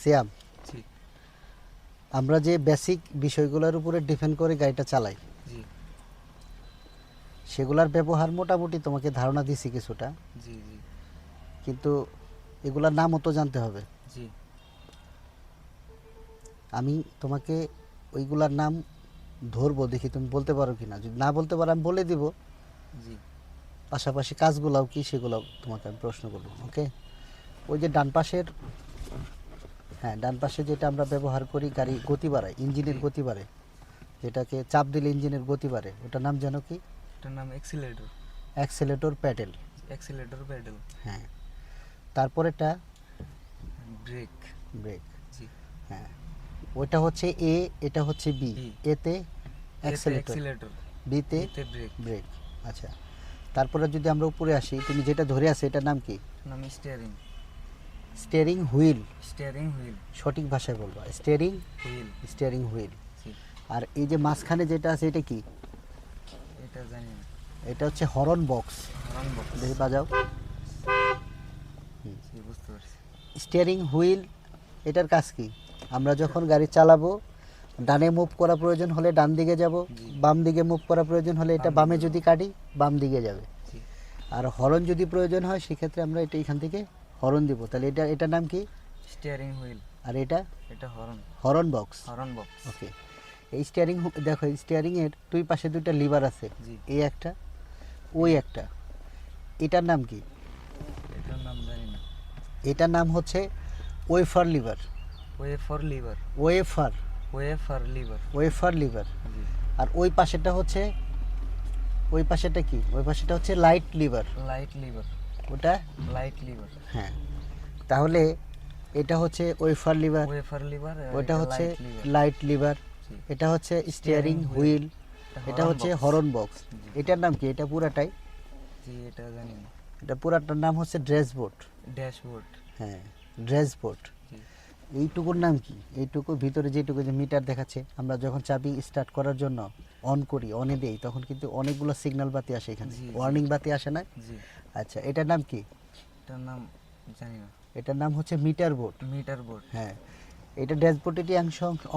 সিয়াম, জি আমরা যে বেসিক বিষয়গুলোর উপরে ডিপেন্ড করে গাড়িটা চালাই, জি সেগুলার ব্যবহার মোটামুটি তোমাকে ধারণা দিছি কিছুটা, জি জি কিন্তু এগুলার নামও তো জানতে হবে। জি আমি তোমাকে ওইগুলার নাম ধরবো, দেখি তুমি বলতে পারো কিনা। যদি না বলতে পারো আমি বলে দিব, জি পাশাপাশি কাজগুলাও কি সেগুলো তোমাকে আমি প্রশ্ন করবো। ওকে, ওই যে ডান পাশের, হ্যাঁ ডান পাশে যেটা আমরা ব্যবহার করি গাড়ি গতি বাড়ায়, ইঞ্জিনের জি গতি বাড়ে, যেটাকে চাপ দিলে ইঞ্জিনের গতি বাড়ে, ওটার নাম যেন কি? এটার নাম accelerator. Accelerator pedal. Accelerator pedal. হ্যাঁ, তারপরেটা ব্রেক। ব্রেক। জি হ্যাঁ, ওইটা হচ্ছে এ, এটা হচ্ছে বি। বি। এতে এতে অ্যাক্সেলেটর, এক্সিলেটর, বিতে বিতে ব্রেক। ব্রেক। আচ্ছা, তারপরে যদি আমরা উপরে আসি, তুমি যেটা ধরে আছে এটার নাম কি? নাম steering. Steering wheel. Steering wheel. সঠিক ভাষায় বলবা স্টিয়ারিং, হুইল। Steering wheel. জি আর এই যে মাঝখানে যেটা আছে এটা কি? এটা জানি না। এটা হচ্ছে হরন বক্স। Horn box. দেখি বাজাও। জি বুঝতে পারছি। স্টিয়ারিং হুইল, এটার কাজ কি? আমরা যখন গাড়ি চালাবো, ডানে মুভ করা প্রয়োজন হলে ডান দিকে যাব, জি বাম দিকে মুভ করা প্রয়োজন হলে এটা বাম বামে দিকে যদি কাটি বাম দিকে যাবে। জি আর হরন যদি প্রয়োজন হয় সেক্ষেত্রে আমরা এটা এখান থেকে হরন দিব। তাহলে এটার নাম কি? Steering wheel. আর এটা এটা horn. Horn box. Horn box. Okay, এই স্টিয়ারিং, দেখো এই স্টিয়ারিংয়ের দুই পাশে দুইটা লিভার আছে, জি এই একটা ওই একটা। এটার নাম কি? এটার নাম জানি না। এটার নাম হচ্ছে wiper lever. Wiper lever. Wiper, wiper lever. Wiper lever. জি আর ওই পাশেটা হচ্ছে, ওই পাশেটা কি? ওই পাশেটা হচ্ছে লাইট লিভার। Light lever. ওটা, লাইট লিভার। হ্যাঁ। তাহলে এটা হচ্ছে ওয়েফার লিভার, ওয়েফার লিভার। ওটা হচ্ছে লাইট লিভার। লাইট লিভার, জি এটা হচ্ছে স্টিয়ারিং স্টিয়ারিং হুইল, এটা হর্ন হচ্ছে বক্স। Horn box. জি এটার নাম কি? এটা পুরাটাই, জি এটা জানি না। এটা পুরাটার নাম হচ্ছে ড্যাশবোর্ড। ড্যাশবোর্ড। হ্যাঁ, ড্যাশবোর্ড। জি এইটুকুর নাম কি? এইটুকু ভিতরে যেটুকু যে মিটার দেখাচ্ছে, আমরা যখন চাবি স্টার্ট করার জন্য অন করি, অনে দেই, তখন কিন্তু অনেকগুলো সিগন্যাল বাতি আসে এখানে, জি, জি। ওয়ার্নিং বাতি আসে না? জি আচ্ছা, এটার নাম কি? এটার নাম জানি না। এটার নাম হচ্ছে মিটার বোর্ড। Meter board. হ্যাঁ, এটা ড্যাশবোর্ডেরই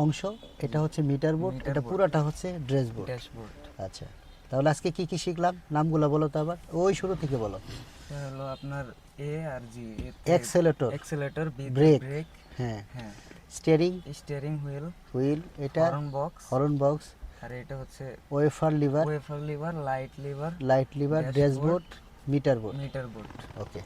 অংশ, এটা হচ্ছে মিটার বোর্ড, মিটার এটা বোর্ড। পুরাটা হচ্ছে ড্যাশবোর্ড। ড্যাশবোর্ড। আচ্ছা, তাহলে আজকে কি কি শিখলাম নামগুলো বলো তো আবার, ওই শুরু থেকে বলো। এটা হলো আপনার এ আর জি। Accelerator, accelerator, B brake, brake. হ্যাঁ, হ্যাঁ স্টিয়ারিং স্টিয়ারিং হুইল। হুইল, এটা হর্ন বক্স। হরন বক্স, আর এটা হচ্ছে wiper lever, wiper lever, light lever, light lever, dashboard, meter board. Meter board. ওকে।